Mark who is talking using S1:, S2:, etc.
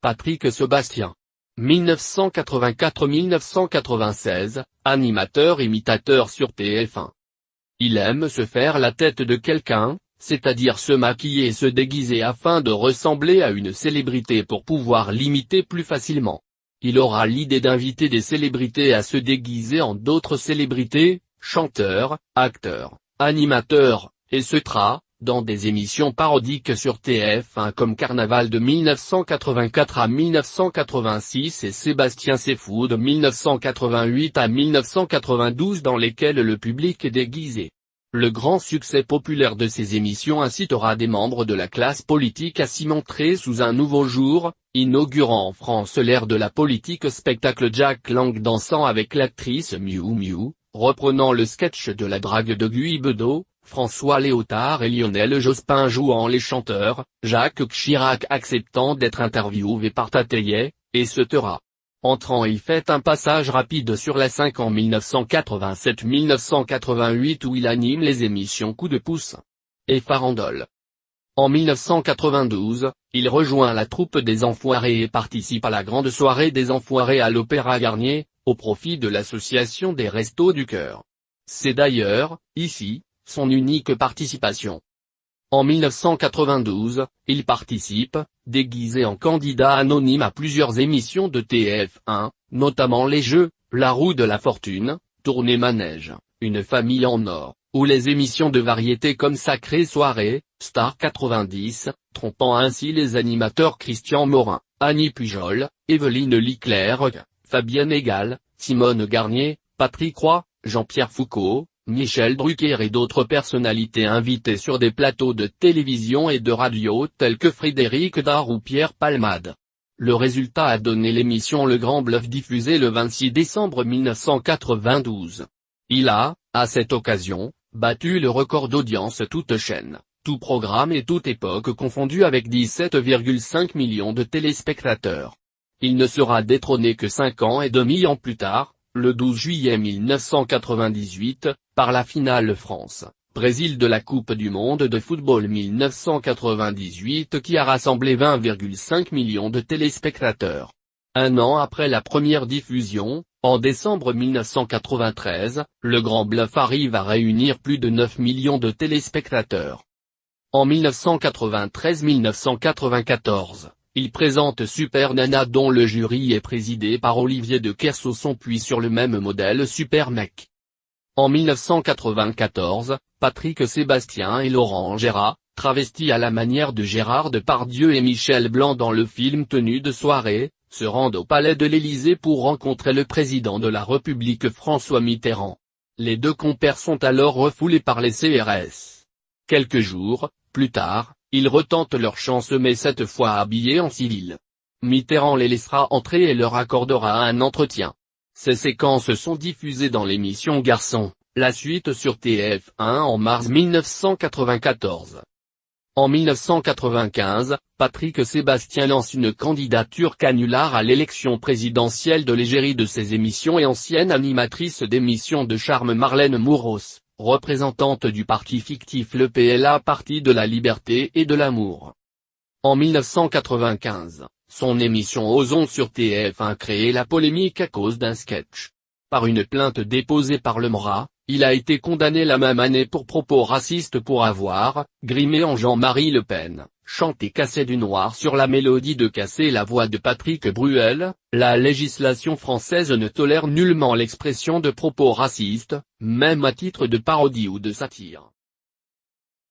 S1: Patrick Sébastien. 1984-1996, animateur-imitateur sur TF1. Il aime se faire la tête de quelqu'un, c'est-à-dire se maquiller et se déguiser afin de ressembler à une célébrité pour pouvoir l'imiter plus facilement. Il aura l'idée d'inviter des célébrités à se déguiser en d'autres célébrités, chanteurs, acteurs, animateurs, etc., dans des émissions parodiques sur TF1 comme Carnaval de 1984 à 1986 et Sébastien c'est fou de 1988 à 1992 dans lesquelles le public est déguisé. Le grand succès populaire de ces émissions incitera des membres de la classe politique à s'y montrer sous un nouveau jour, inaugurant en France l'ère de la politique spectacle Jack Lang dansant avec l'actrice Miu Miu, reprenant le sketch de la drague de Guy Bedos, François Léotard et Lionel Jospin jouant les chanteurs, Jacques Chirac acceptant d'être interviewé par Tateyeh, etc. Entrant il fait un passage rapide sur la 5 en 1987-1988 où il anime les émissions Coup de pouce et Farandole. En 1992, il rejoint la troupe des Enfoirés et participe à la grande soirée des Enfoirés à l'Opéra Garnier, au profit de l'association des Restos du Cœur. C'est d'ailleurs, ici, son unique participation. En 1992, il participe, déguisé en candidat anonyme à plusieurs émissions de TF1, notamment Les Jeux, La Roue de la Fortune, Tournée Manège, Une famille en or, ou les émissions de variété comme Sacrée Soirée, Star 90, trompant ainsi les animateurs Christian Morin, Annie Pujol, Evelyne Leclerc, Fabienne Egal, Simone Garnier, Patrick Roy, Jean-Pierre Foucault, Michel Drucker et d'autres personnalités invitées sur des plateaux de télévision et de radio tels que Frédéric Dard ou Pierre Palmade. Le résultat a donné l'émission Le Grand Bluff diffusée le 26 décembre 1992. Il a, à cette occasion, battu le record d'audience toutes chaînes, tout programme et toute époque confondue avec 17,5 millions de téléspectateurs. Il ne sera détrôné que 5 ans et demi plus tard, le 12 juillet 1998, par la finale France-Brésil de la Coupe du monde de football 1998 qui a rassemblé 20,5 millions de téléspectateurs. Un an après la première diffusion, en décembre 1993, Le Grand Bluff arrive à réunir plus de 9 millions de téléspectateurs. En 1993-1994. Il présente Super Nana dont le jury est présidé par Olivier de Kersauzon puis sur le même modèle Super Mec. En 1994, Patrick Sébastien et Laurent Gérard, travestis à la manière de Gérard Depardieu et Michel Blanc dans le film Tenue de soirée, se rendent au palais de l'Élysée pour rencontrer le président de la République François Mitterrand. Les deux compères sont alors refoulés par les CRS. Quelques jours plus tard, ils retentent leur chance mais cette fois habillés en civil. Mitterrand les laissera entrer et leur accordera un entretien. Ces séquences sont diffusées dans l'émission Garçon, la suite sur TF1 en mars 1994. En 1995, Patrick Sébastien lance une candidature canular à l'élection présidentielle de l'égérie de ses émissions et ancienne animatrice d'émissions de charme Marlène Mouros, représentante du parti fictif le PLA Parti de la Liberté et de l'Amour. En 1995, son émission Ozon sur TF1 crée la polémique à cause d'un sketch. Par une plainte déposée par le MRA, il a été condamné la même année pour propos racistes pour avoir, grimé en Jean-Marie Le Pen, chanté Casser du noir sur la mélodie de Casser la voix de Patrick Bruel. La législation française ne tolère nullement l'expression de propos racistes, même à titre de parodie ou de satire.